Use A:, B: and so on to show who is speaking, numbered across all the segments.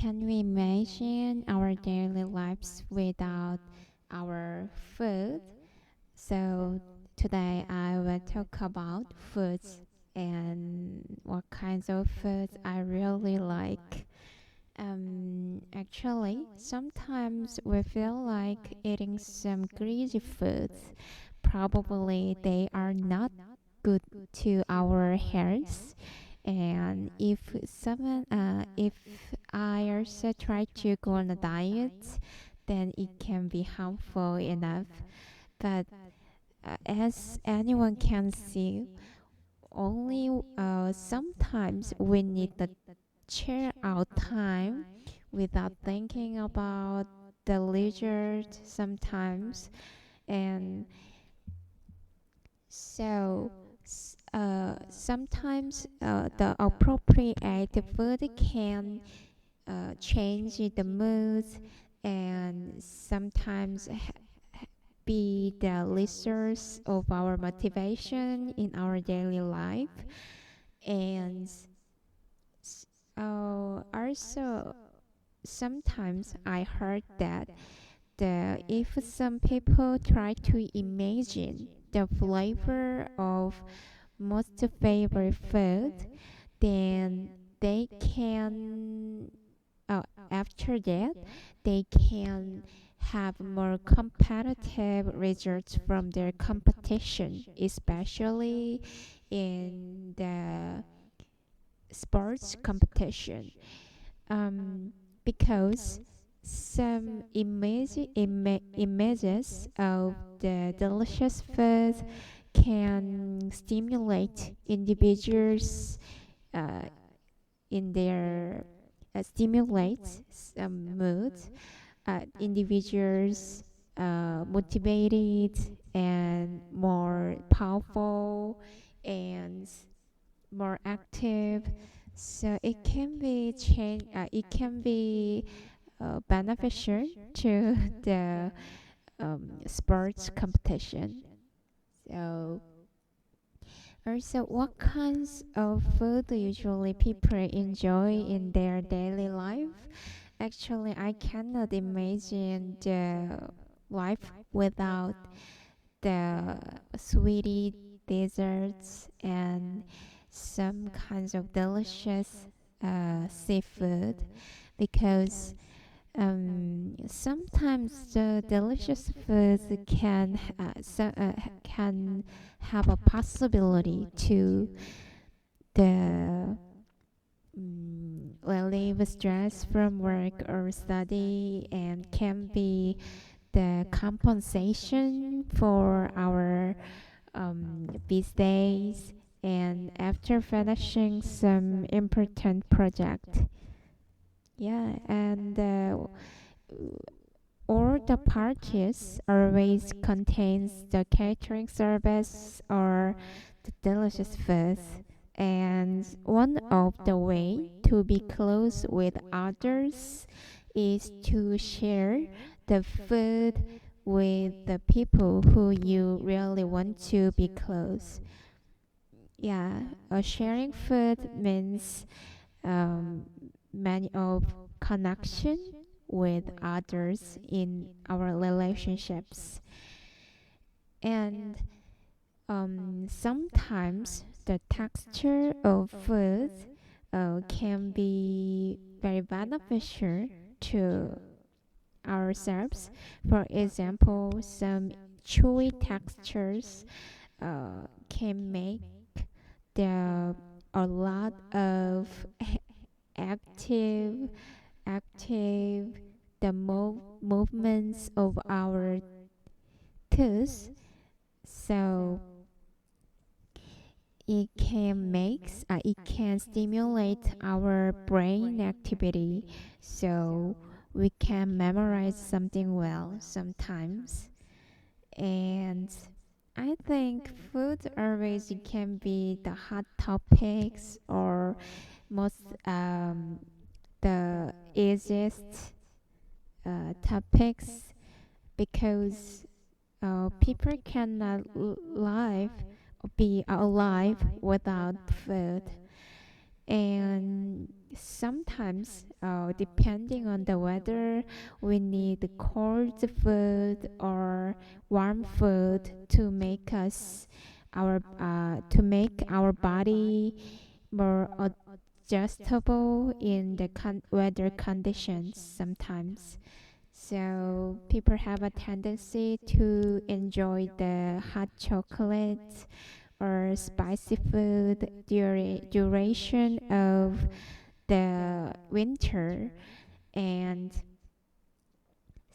A: Can we imagine our daily lives without our food? So, today I will talk about foods and what kinds of foods I really like. Actually, sometimes we feel like eating some greasy foods. Probably they are not good to our health. And if I also try to go on a diet, then it can be harmful enough. But as anyone can see, only sometimes we need to share our time without thinking about the leisure sometimes. And so sometimes the appropriate food can change the mood and sometimes be the source of our motivation in our daily life. And also, sometimes I heard that if some people try to imagine the flavor of most favorite food, then they can after that they can have more competitive results from their competition, especially in the sports competition. um, because some images of the delicious foods can stimulate individuals uh, in their stimulates some moods, individuals motivated and more powerful and more active. So it can be it can be beneficial to the sports competition. So also, what kinds of food usually people enjoy in their daily life? Actually, I cannot imagine the life without the sweetie desserts and some kinds of delicious seafood because sometimes the delicious foods can have a possibility to the relieve stress from work or study and can be the compensation for our these days and after finishing some important project. Yeah, and or the parties always contains the catering service or the delicious foods. And one of the way to be close with others is to share the food with the people who you really want to be close. Yeah, sharing food means um, many of connection with others in our relationships. And sometimes the texture of food can be very beneficial to ourselves. For example, some chewy textures can make the a lot of active active the movements of our teeth. So it can stimulate our brain activity so we can memorize something well sometimes. And I think food always can be the hot topics or most the easiest topics because people cannot live be alive without food. And sometimes, depending on the weather, we need cold food or warm food to make us to make our body more adjustable in the weather conditions sometimes. So people have a tendency to enjoy the hot chocolate or spicy food during duration of the winter, and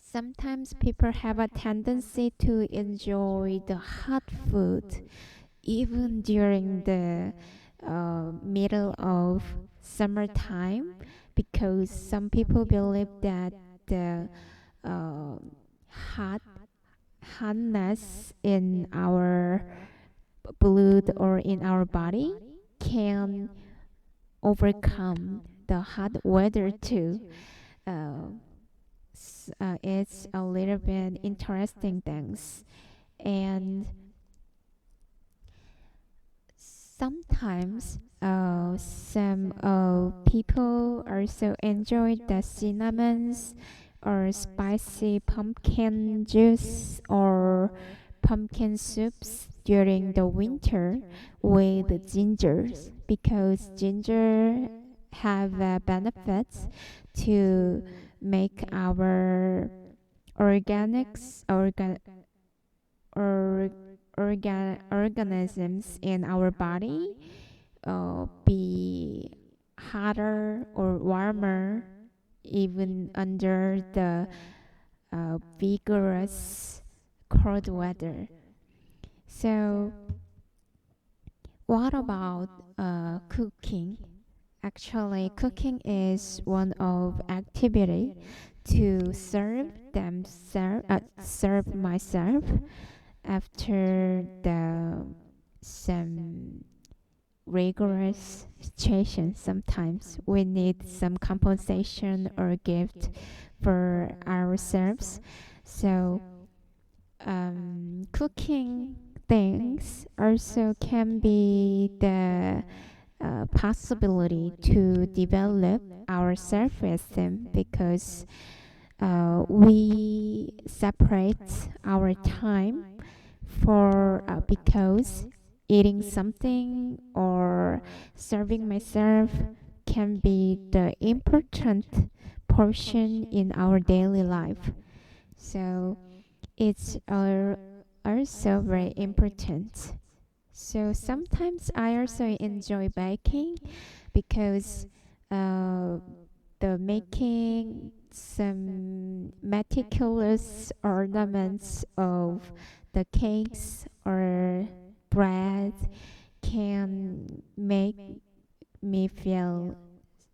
A: sometimes people have a tendency to enjoy the hot food even during the middle of summertime, because some people believe that the uh, hot hotness in our blood or in our body can overcome the hot weather too. Uh, it's a little bit interesting things, and sometimes some people also enjoy the cinnamons or spicy pumpkin juice or pumpkin soups during the winter with gingers, because ginger have benefits to make our organics or organisms in our body be hotter or warmer even under the vigorous cold weather. So, what about cooking? Actually, cooking is one of activity to serve myself after the some rigorous situation. Sometimes we need some compensation or gift for ourselves. So cooking things also can be the possibility to develop our self-esteem, because we separate our time for because eating something or serving myself can be the important portion in our daily life. So it's also very important. So sometimes I also enjoy baking, because uh, the making some meticulous ornaments of the cakes or bread can make me feel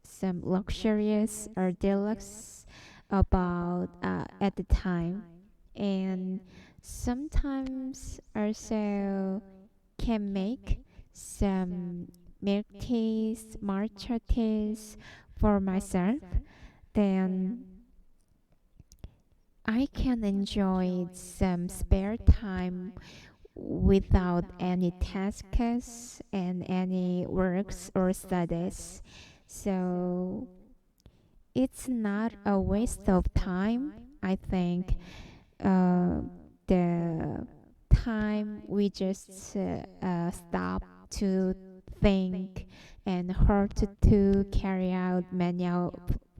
A: some luxurious or deluxe about at the time, and sometimes also can make some milk teas, matcha teas for myself. Then I can enjoy some spare time without any tasks and any works or studies. So it's not a waste of time. I think uh, the time we just stop to think and hard to carry out manual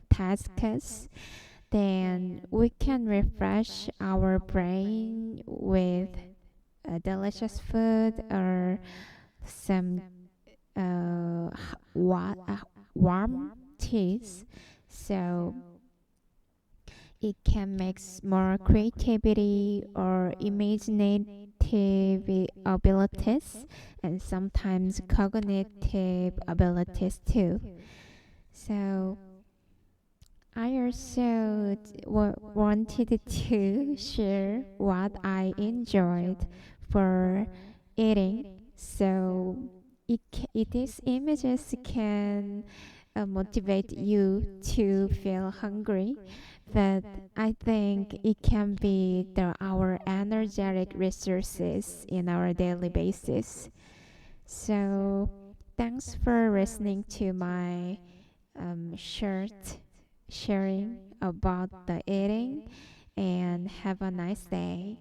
A: tasks, then we can refresh our brain with delicious food or some warm teas. So it can make more creativity or imaginative abilities, and sometimes cognitive abilities too. So I also wanted to share what I enjoyed for eating. So these images can motivate you to feel hungry, but I think it can be our energetic resources in our daily basis. So Thanks for listening to my short sharing about the eating, and have a nice day.